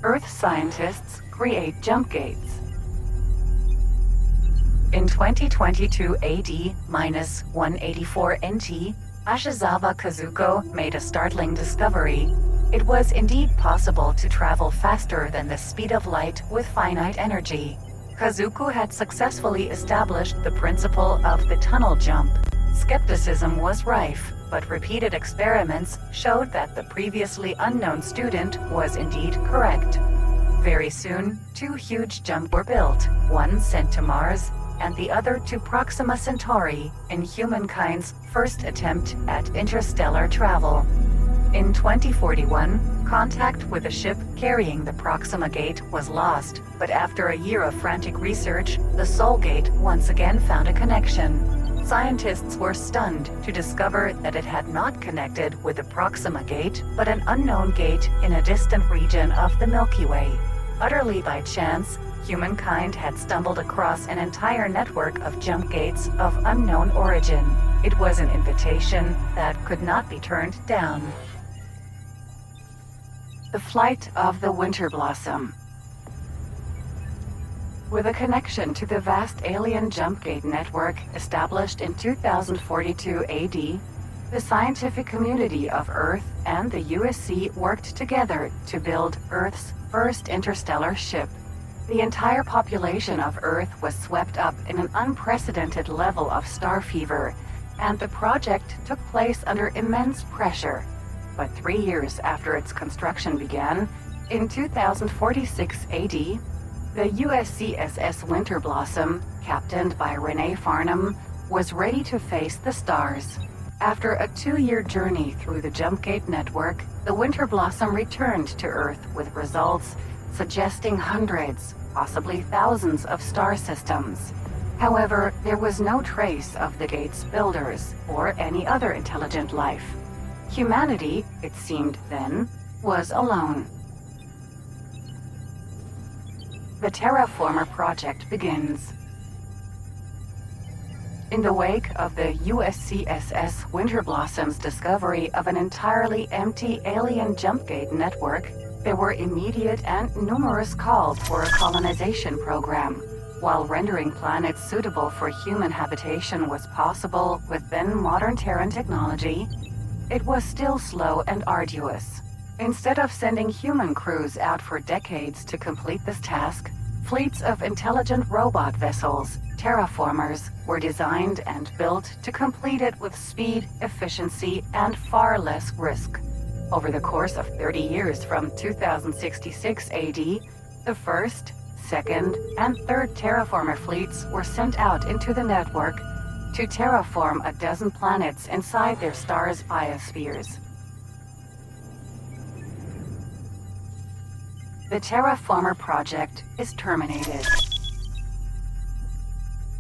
Earth scientists create jump gates. In 2022 AD-184 NT, Ashizawa Kazuko made a startling discovery. It was indeed possible to travel faster than the speed of light with finite energy. Kazuko had successfully established the principle of the tunnel jump. Skepticism was rife, but repeated experiments showed that the previously unknown student was indeed correct. Very soon, two huge jumps were built, one sent to Mars and the other to Proxima Centauri, in humankind's first attempt at interstellar travel. In 2041, contact with a ship carrying the Proxima Gate was lost, but after a year of frantic research, the Sol Gate once again found a connection. Scientists were stunned to discover that it had not connected with the Proxima Gate, but an unknown gate in a distant region of the Milky Way. Utterly by chance, humankind had stumbled across an entire network of jump gates of unknown origin. It was an invitation that could not be turned down. The flight of the winter blossom. With a connection to the vast alien jump gate network established in 2042 AD, the scientific community of Earth and the USC worked together to build Earth's first interstellar ship. The entire population of Earth was swept up in an unprecedented level of star fever, and the project took place under immense pressure. But 3 years after its construction began, in 2046 AD, the USCSS Winter Blossom, captained by Renee Farnham, was ready to face the stars. After a 2-year journey through the jump gate network, the Winter Blossom returned to Earth with results suggesting hundreds, possibly thousands of star systems. However, there was no trace of the gate's builders or any other intelligent life. Humanity, it seemed then, was alone. The Terraformer project begins. In the wake of the USCSS Winter Blossom's discovery of an entirely empty alien jump gate network, there were immediate and numerous calls for a colonization program. While rendering planets suitable for human habitation was possible with then modern Terran technology, it was still slow and arduous. Instead of sending human crews out for decades to complete this task, fleets of intelligent robot vessels, terraformers, were designed and built to complete it with speed, efficiency, and far less risk. Over the course of 30 years from 2066 AD, the first, second, and third terraformer fleets were sent out into the network to terraform a dozen planets inside their stars' biospheres. The Terraformer project is terminated.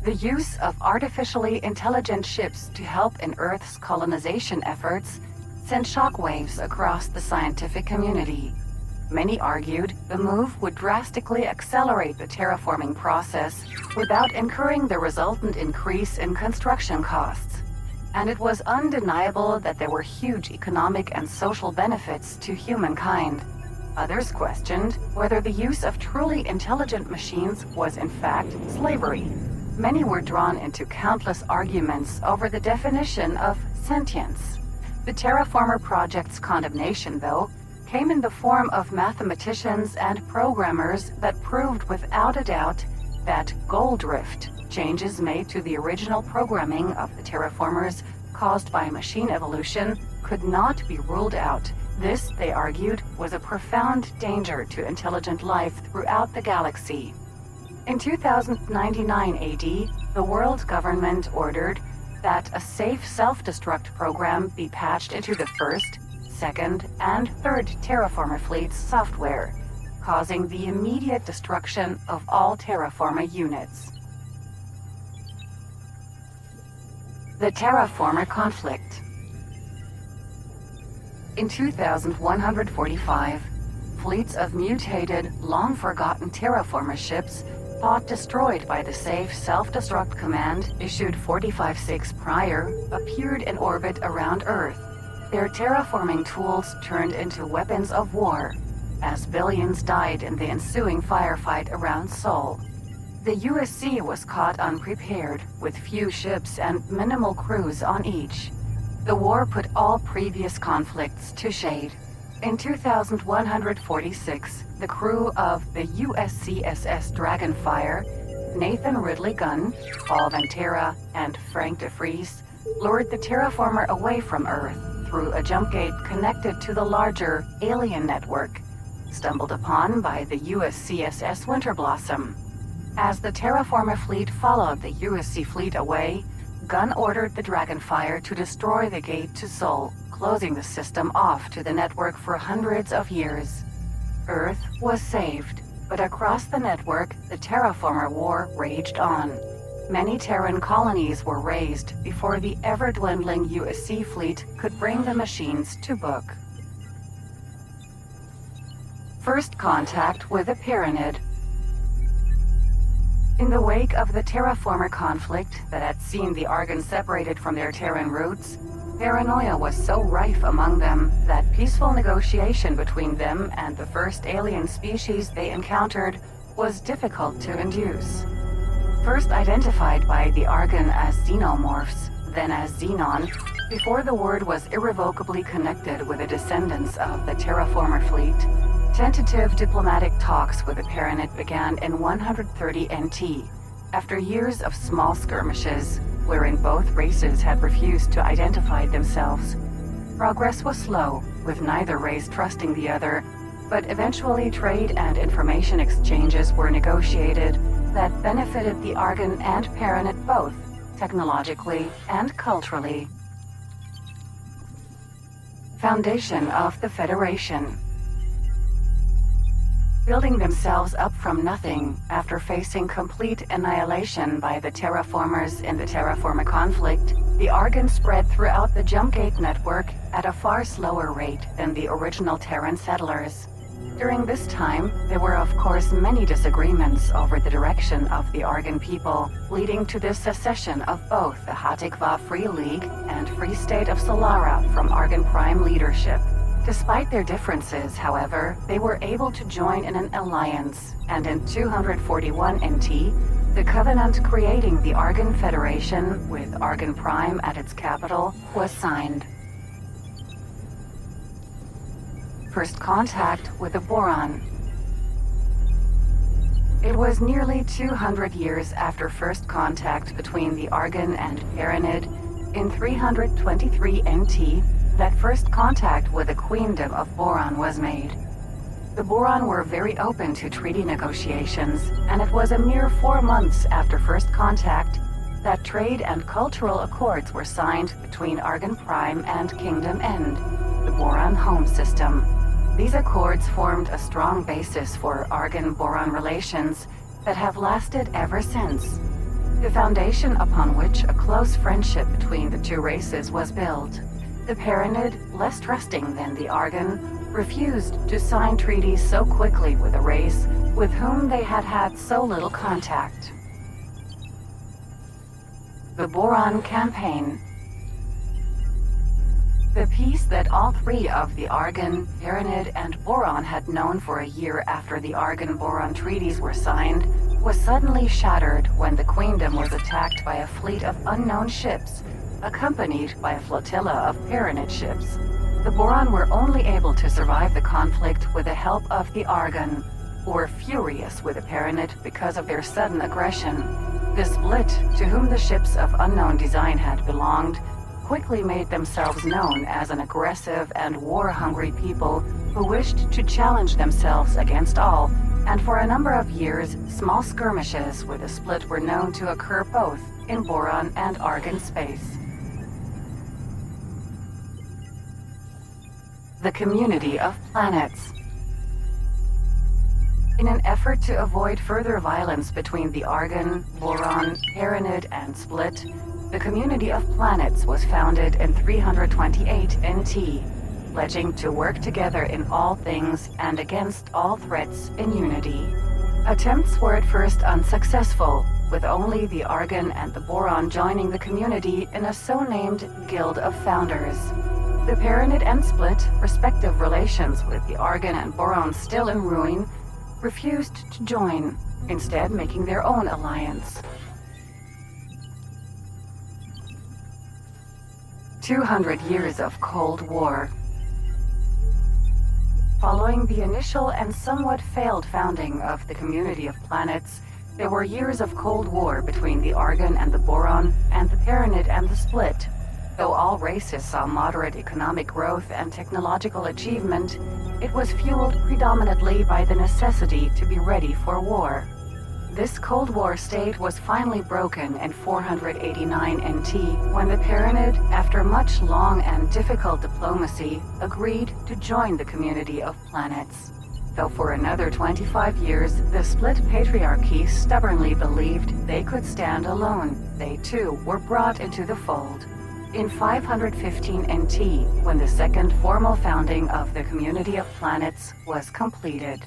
The use of artificially intelligent ships to help in Earth's colonization efforts sent shockwaves across the scientific community. Many argued the move would drastically accelerate the terraforming process without incurring the resultant increase in construction costs. And it was undeniable that there were huge economic and social benefits to humankind. Others questioned whether the use of truly intelligent machines was in fact slavery. Many were drawn into countless arguments over the definition of sentience. The Terraformer project's condemnation, though, came in the form of mathematicians and programmers that proved without a doubt that goal drift, changes made to the original programming of the terraformers caused by machine evolution, could not be ruled out. This, they argued, was a profound danger to intelligent life throughout the galaxy. In 2099 AD, the world government ordered that a safe self-destruct program be patched into the first, second, and third terraformer fleet's software, causing the immediate destruction of all terraformer units. The Terraformer conflict. In 2145, fleets of mutated, long-forgotten terraformer ships, thought destroyed by the safe self-destruct command issued 45-6 prior, appeared in orbit around Earth. Their terraforming tools turned into weapons of war. as billions died in the ensuing firefight around Seoul. The USC was caught unprepared, with few ships and minimal crews on each. The war put all previous conflicts to shade. In 2146, the crew of the USCSS Dragonfire, Nathan Ridley Gunn, Paul Ventura, and Frank de Vries, lured the terraformer away from Earth through a jump gate connected to the larger alien network, stumbled upon by the USCSS Winterblossom. As the terraformer fleet followed the USC fleet away, Gunn ordered the Dragonfire to destroy the gate to Seoul, closing the system off to the network for hundreds of years. Earth was saved, but across the network, the terraformer war raged on. Many Terran colonies were raised before the ever-dwindling USC fleet could bring the machines to book. First contact with the Pyramid. In the wake of the terraformer conflict that had seen the Argon separated from their Terran roots, paranoia was so rife among them that peaceful negotiation between them and the first alien species they encountered was difficult to induce. First identified by the Argon as xenomorphs, then as xenon, before the word was irrevocably connected with the descendants of the terraformer fleet, tentative diplomatic talks with the Pyramid began in 130 NT, after years of small skirmishes, wherein both races had refused to identify themselves. Progress was slow, with neither race trusting the other, but eventually trade and information exchanges were negotiated that benefited the Argon and Pyramid both, technologically and culturally. Foundation of the Federation. Building themselves up from nothing after facing complete annihilation by the terraformers in the terraformer conflict, the Argon spread throughout the Jumpgate network at a far slower rate than the original Terran settlers. During this time, there were of course many disagreements over the direction of the Argon people, leading to the secession of both the Hatikva Free League and Free State of Solara from Argon Prime leadership. Despite their differences, however, they were able to join in an alliance, and in 241 NT, the covenant creating the Argon Federation, with Argon Prime at its capital, was signed. First contact with the Boron. It was nearly 200 years after first contact between the Argon and Pyramid, in 323 NT, that first contact with the Queendom of Boron was made. The Boron were very open to treaty negotiations, and it was a mere 4 months after first contact that trade and cultural accords were signed between Argon Prime and Kingdom End, the Boron home system. These accords formed a strong basis for Argon-Boron relations that have lasted ever since, the foundation upon which a close friendship between the two races was built. The Pyramid, less trusting than the Argon, refused to sign treaties so quickly with a race with whom they had had so little contact. The Boron Campaign. The peace that all three of the Argon, Pyramid, and Boron had known for a year after the Argon-Boron treaties were signed was suddenly shattered when the Queendom was attacked by a fleet of unknown ships, accompanied by a flotilla of Pyramid ships. The Boron were only able to survive the conflict with the help of the Argon, who were furious with the Pyramid because of their sudden aggression. The Split, to whom the ships of unknown design had belonged, quickly made themselves known as an aggressive and war-hungry people who wished to challenge themselves against all, and for a number of years, small skirmishes with the Split were known to occur both in Boron and Argon space. The Community of Planets. In an effort to avoid further violence between the Argon, Boron, Pyramid, and Split, the Community of Planets was founded in 328 NT, pledging to work together in all things and against all threats in unity. Attempts were at first unsuccessful, with only the Argon and the Boron joining the community in a so-named Guild of Founders. The Pyramid and Split, respective relations with the Argon and Boron still in ruin, refused to join, instead making their own alliance. 200 years of Cold War. Following the initial and somewhat failed founding of the Community of Planets, there were years of Cold War between the Argon and the Boron and the Pyramid and the Split. Though all races saw moderate economic growth and technological achievement, it was fueled predominantly by the necessity to be ready for war. This Cold War state was finally broken in 489 NT when the Pyramid, after much long and difficult diplomacy, agreed to join the Community of Planets. Though for another 25 years, the Split Patriarchy stubbornly believed they could stand alone, they too were brought into the fold. In 515 NT, when the second formal founding of the Community of Planets was completed.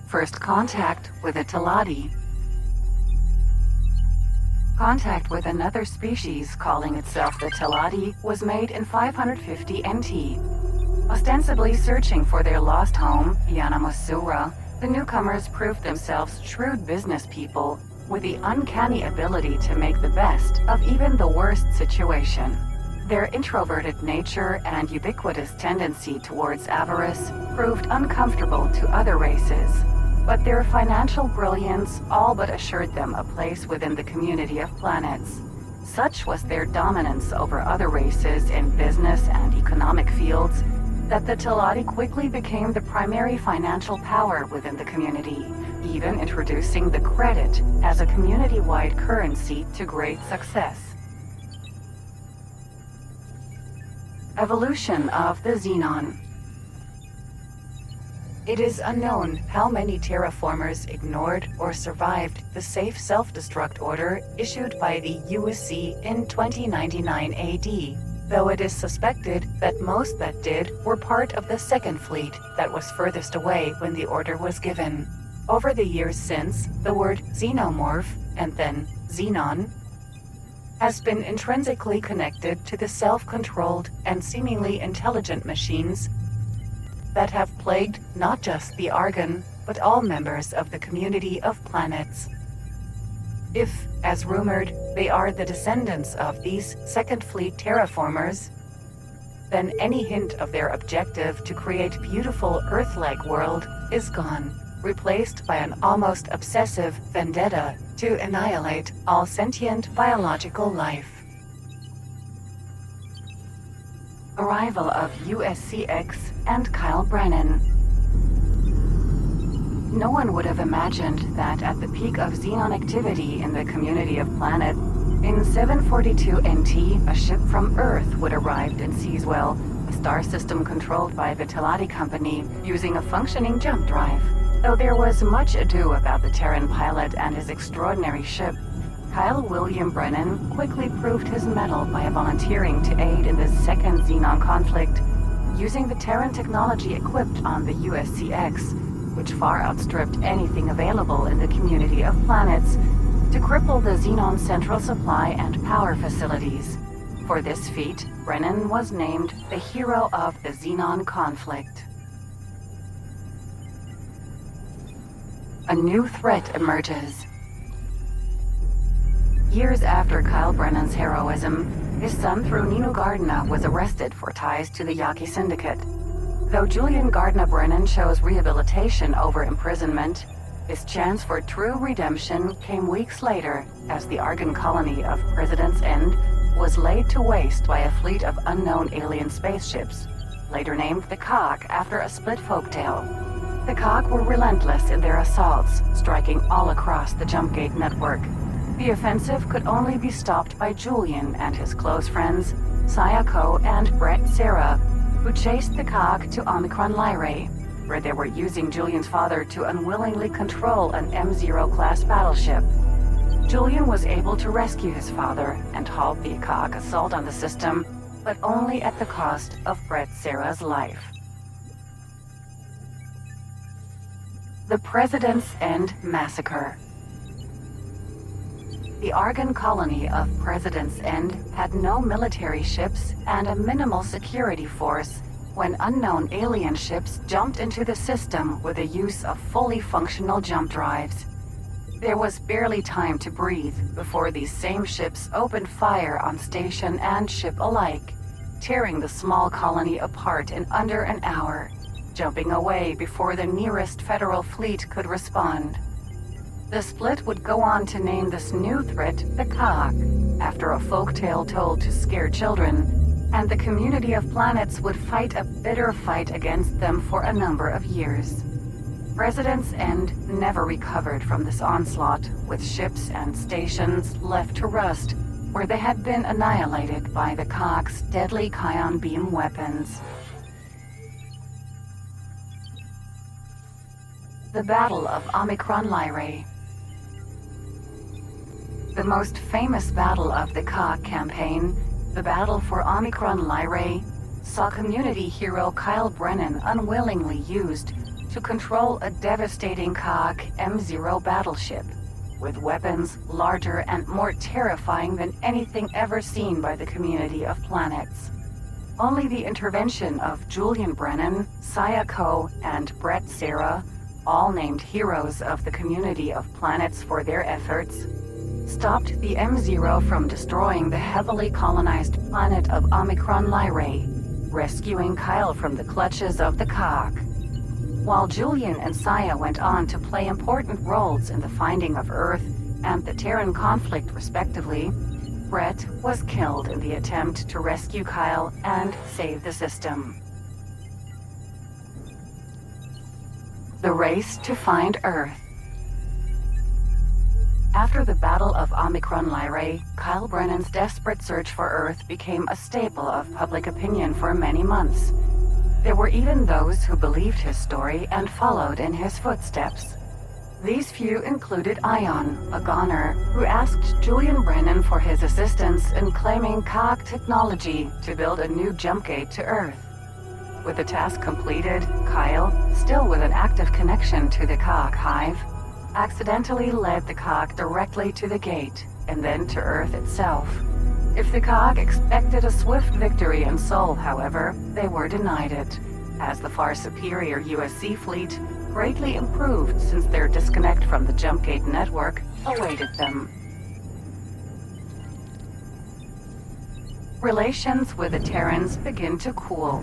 First contact with a Teladi. Contact with another species calling itself the Teladi was made in 550 NT. Ostensibly searching for their lost home, Yanamasura, the newcomers proved themselves shrewd business people with the uncanny ability to make the best of even the worst situation. Their introverted nature and ubiquitous tendency towards avarice proved uncomfortable to other races, but their financial brilliance all but assured them a place within the Community of Planets. Such was their dominance over other races in business and economic fields that the Teladi quickly became the primary financial power within the community, even introducing the credit as a community-wide currency to great success. Evolution of the Xenon. It is unknown how many terraformers ignored or survived the safe self-destruct order issued by the USC in 2099 AD, though it is suspected that most that did were part of the Second Fleet that was furthest away when the order was given. Over the years since, the word xenomorph, and then xenon, has been intrinsically connected to the self-controlled and seemingly intelligent machines that have plagued not just the Argon, but all members of the Community of Planets. If, as rumored, they are the descendants of these Second Fleet terraformers, then any hint of their objective to create beautiful Earth-like world is gone, replaced by an almost obsessive vendetta to annihilate all sentient biological life. Arrival of USCX and Kyle Brennan. No one would have imagined that at the peak of xenon activity in the Community of Planet, in 742 NT, a ship from Earth would arrive in Seaswell, a star system controlled by the Teladi Company, using a functioning jump drive. Though there was much ado about the Terran pilot and his extraordinary ship, Kyle William Brennan quickly proved his mettle by volunteering to aid in the second xenon conflict, using the Terran technology equipped on the USCX, which far outstripped anything available in the Community of Planets, to cripple the xenon central supply and power facilities. For this feat, Brennan was named the hero of the xenon conflict. A new threat emerges. Years after Kyle Brennan's heroism, his son Nino Gardner was arrested for ties to the Yaqui Syndicate. Though Julian Gardner Brennan chose rehabilitation over imprisonment, his chance for true redemption came weeks later as the Argon colony of President's End was laid to waste by a fleet of unknown alien spaceships, later named the Cog after a split folktale. The Cog were relentless in their assaults, striking all across the Jumpgate network. The offensive could only be stopped by Julian and his close friends, Sayako and Brett Sarah, who chased the Cog to Omicron Lyrae, where they were using Julian's father to unwillingly control an M0 class battleship. Julian was able to rescue his father and halt the Cog assault on the system, but only at the cost of Brett Sarah's life. The President's End Massacre. The Argon colony of President's End had no military ships and a minimal security force when unknown alien ships jumped into the system with the use of fully functional jump drives. There was barely time to breathe before these same ships opened fire on station and ship alike, tearing the small colony apart in under an hour, jumping away before the nearest federal fleet could respond. The split would go on to name this new threat the Cock, after a folktale told to scare children, and the community of planets would fight a bitter fight against them for a number of years. President's End never recovered from this onslaught, with ships and stations left to rust, where they had been annihilated by the Cock's deadly Kion beam weapons. The Battle of Omicron Lyrae. The most famous battle of the Cock campaign, the Battle for Omicron Lyrae, saw community hero Kyle Brennan unwillingly used to control a devastating Cock M0 battleship, with weapons larger and more terrifying than anything ever seen by the community of planets. Only the intervention of Julian Brennan, Saya Ko, and Brett Serra, all named heroes of the community of planets for their efforts, stopped the M0 from destroying the heavily colonized planet of Omicron Lyrae, rescuing Kyle from the clutches of the Cock. While Julian and Saya went on to play important roles in the finding of Earth and the Terran conflict respectively, Brett was killed in the attempt to rescue Kyle and save the system. The race to find Earth. After the Battle of Omicron Lyrae, Kyle Brennan's desperate search for Earth became a staple of public opinion for many months. There were even those who believed his story and followed in his footsteps. These few included Ion, a goner, who asked Julian Brennan for his assistance in claiming Cock technology to build a new jump gate to Earth. With the task completed, Kyle, still with an active connection to the Cock hive, accidentally led the Cock directly to the gate, and then to Earth itself. If the Cock expected a swift victory in Sol, however, they were denied it, as the far superior USC fleet, greatly improved since their disconnect from the jump gate network, awaited them. Relations with the Terrans begin to cool.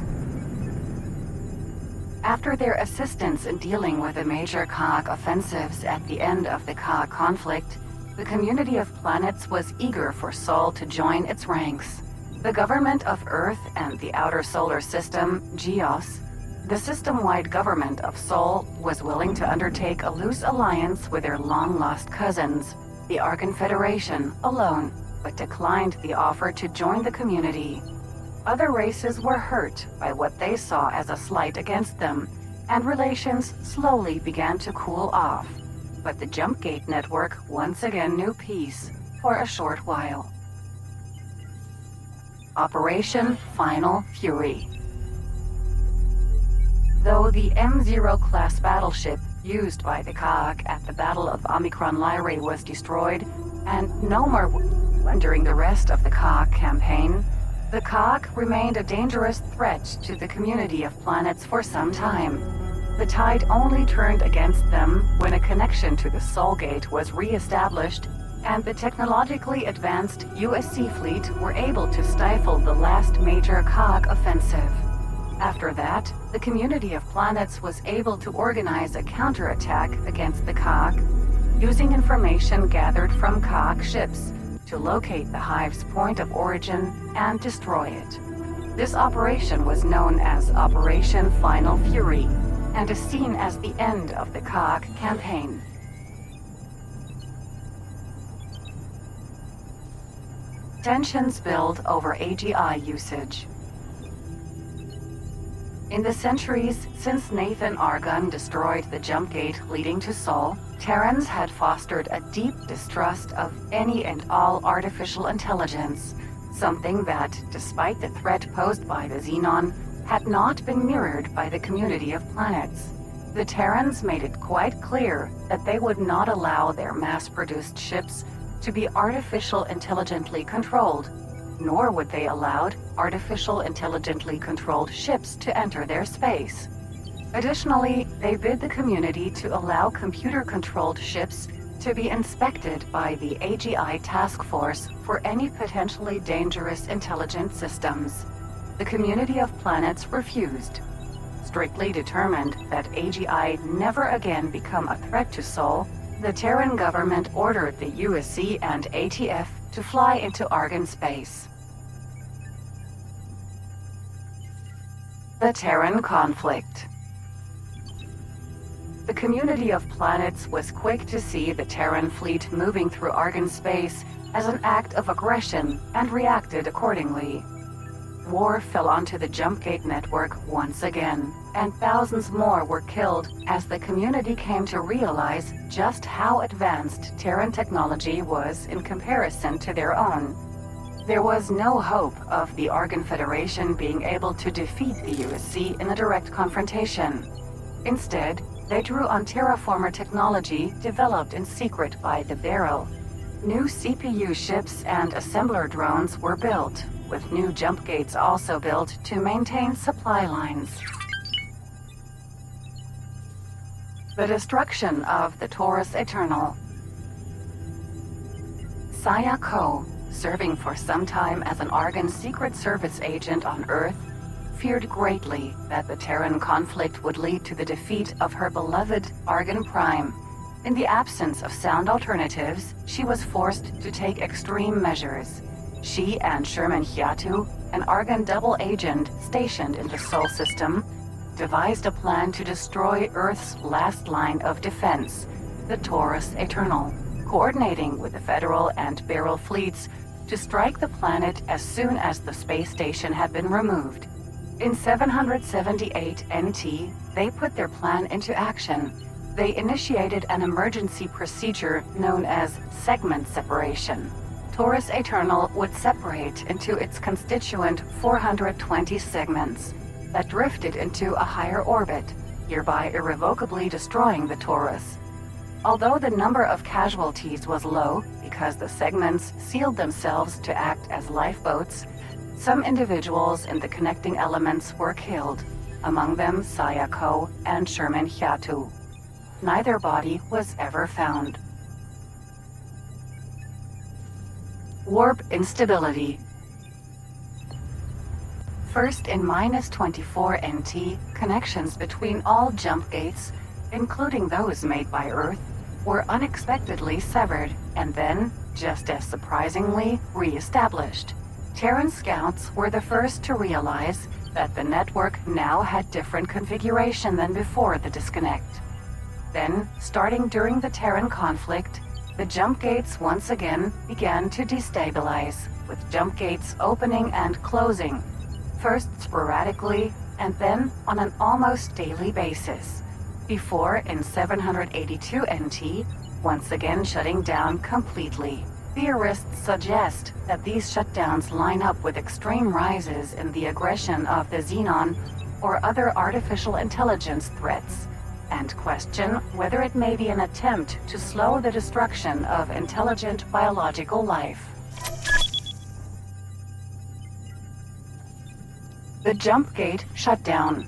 After their assistance in dealing with the major Cock offensives at the end of the Cock conflict, the community of planets was eager for Sol to join its ranks. The government of Earth and the outer solar system, Geos, the system-wide government of Sol, was willing to undertake a loose alliance with their long-lost cousins, the Argon Federation, alone, but declined the offer to join the community. Other races were hurt by what they saw as a slight against them, and relations slowly began to cool off. But the Jump Gate network once again knew peace for a short while. Operation Final Fury. Though the M0 class battleship used by the Cock at the Battle of Omicron Lyrae was destroyed, and no more during the rest of the Cock campaign, the Cock remained a dangerous threat to the community of planets for some time. The tide only turned against them when a connection to the Sol Gate was re-established, and the technologically advanced USC fleet were able to stifle the last major Cock offensive. After that, the community of planets was able to organize a counterattack against the Cock, using information gathered from Cock ships to locate the hive's point of origin and destroy it. This operation was known as Operation Final Fury, and is seen as the end of the Cock campaign. Tensions build over AGI usage. In the centuries since Nathan Argon destroyed the jump gate leading to Sol, Terrans had fostered a deep distrust of any and all artificial intelligence, something that, despite the threat posed by the Xenon, had not been mirrored by the community of planets. The Terrans made it quite clear that they would not allow their mass-produced ships to be artificial intelligently controlled, nor would they allow artificial intelligently controlled ships to enter their space. Additionally, they bid the community to allow computer-controlled ships to be inspected by the AGI task force for any potentially dangerous intelligent systems. The community of planets refused, strictly determined that AGI never again become a threat to Sol. The Terran government ordered the USC and ATF to fly into Argon space. The Terran conflict. The community of planets was quick to see the Terran fleet moving through Argon space as an act of aggression and reacted accordingly. War fell onto the Jumpgate network once again, and thousands more were killed as the community came to realize just how advanced Terran technology was in comparison to their own. There was no hope of the Argon Federation being able to defeat the USC in a direct confrontation. Instead, they drew on terraformer technology developed in secret by the Barrel. New CPU ships and assembler drones were built, with new jump gates also built to maintain supply lines. The destruction of the Taurus Eternal. Saya Ko, serving for some time as an Argon Secret Service agent on Earth, feared greatly that the Terran conflict would lead to the defeat of her beloved Argon Prime. In the absence of sound alternatives, she was forced to take extreme measures. She and Sherman Hyatu, an Argon double agent stationed in the Sol system, devised a plan to destroy Earth's last line of defense, the Taurus Eternal, coordinating with the Federal and Barrel fleets to strike the planet as soon as the space station had been removed. In 778 NT, they put their plan into action. They initiated an emergency procedure known as segment separation. Taurus Eternal would separate into its constituent 420 segments that drifted into a higher orbit, hereby irrevocably destroying the Taurus. Although the number of casualties was low because the segments sealed themselves to act as lifeboats, some individuals in the connecting elements were killed, among them Sayako and Sherman Hyatu. Neither body was ever found. Warp instability. First, in -24 NT, connections between all jump gates, including those made by Earth, were unexpectedly severed, and then, just as surprisingly, re-established. Terran scouts were the first to realize that the network now had different configuration than before the disconnect. Then, starting during the Terran conflict, the jump gates once again began to destabilize, with jump gates opening and closing, first sporadically and then on an almost daily basis, before in 782 NT, once again shutting down completely. Theorists suggest that these shutdowns line up with extreme rises in the aggression of the Xenon or other artificial intelligence threats, and question whether it may be an attempt to slow the destruction of intelligent biological life. The jump gate shutdown.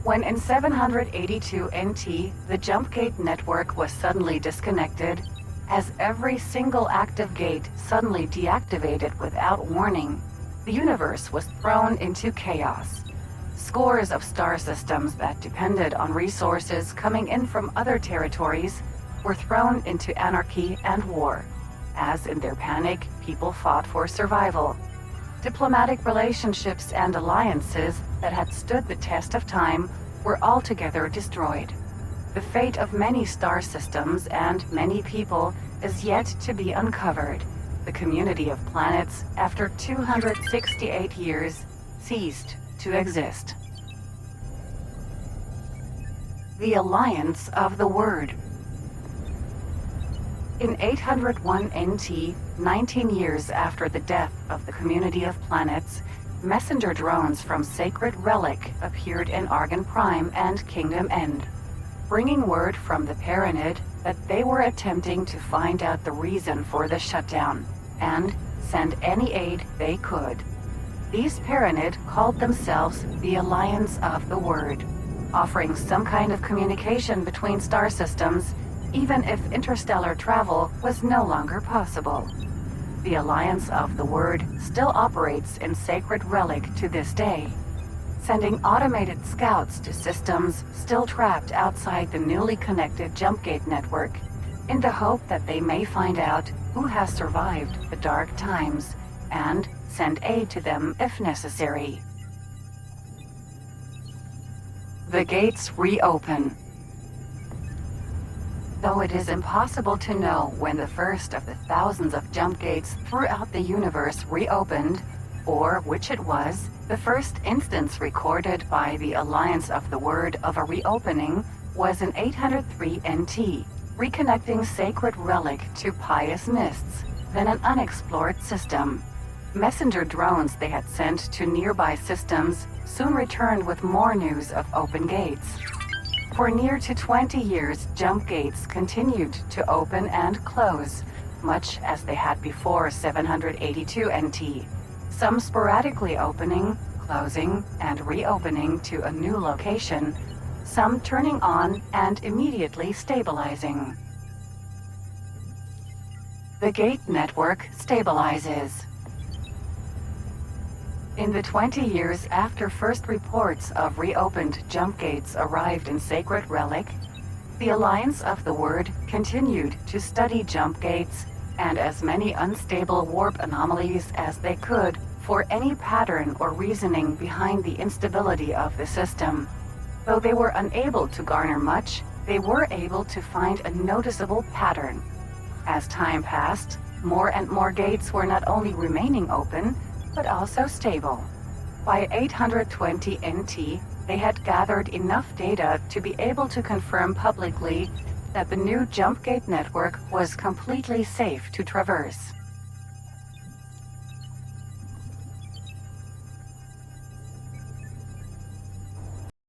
When in 782 NT, the jump gate network was suddenly disconnected, as every single active gate suddenly deactivated without warning, the universe was thrown into chaos. Scores of star systems that depended on resources coming in from other territories were thrown into anarchy and war. As in their panic, people fought for survival. Diplomatic relationships and alliances that had stood the test of time were altogether destroyed. The fate of many star systems and many people is yet to be uncovered. The community of planets, after 268 years, ceased to exist. The Alliance of the Word. In 801 NT, 19 years after the death of the community of planets, messenger drones from Sacred Relic appeared in Argon Prime and Kingdom End, bringing word from the Paranid that they were attempting to find out the reason for the shutdown and send any aid they could. These Paranid called themselves the Alliance of the Word, offering some kind of communication between star systems, even if interstellar travel was no longer possible. The Alliance of the Word still operates in Sacred Relic to this day, sending automated scouts to systems still trapped outside the newly connected Jumpgate network, in the hope that they may find out who has survived the dark times and send aid to them if necessary. The gates reopen. Though it is impossible to know when the first of the thousands of jump gates throughout the universe reopened, or which it was, the first instance recorded by the Alliance of the Word of a reopening was in 803 NT, reconnecting Sacred Relic to Pious Mists, then an unexplored system. Messenger drones they had sent to nearby systems soon returned with more news of open gates. For near to 20 years, jump gates continued to open and close, much as they had before 782 NT, some sporadically opening, closing, and reopening to a new location, some turning on and immediately stabilizing. The gate network stabilizes. In the 20 years after first reports of reopened jump gates arrived in Sacred Relic, the Alliance of the Word continued to study jump gates and as many unstable warp anomalies as they could for any pattern or reasoning behind the instability of the system. Though they were unable to garner much, they were able to find a noticeable pattern. As time passed, more and more gates were not only remaining open, but also stable. By 820 NT, they had gathered enough data to be able to confirm publicly that the new Jumpgate network was completely safe to traverse.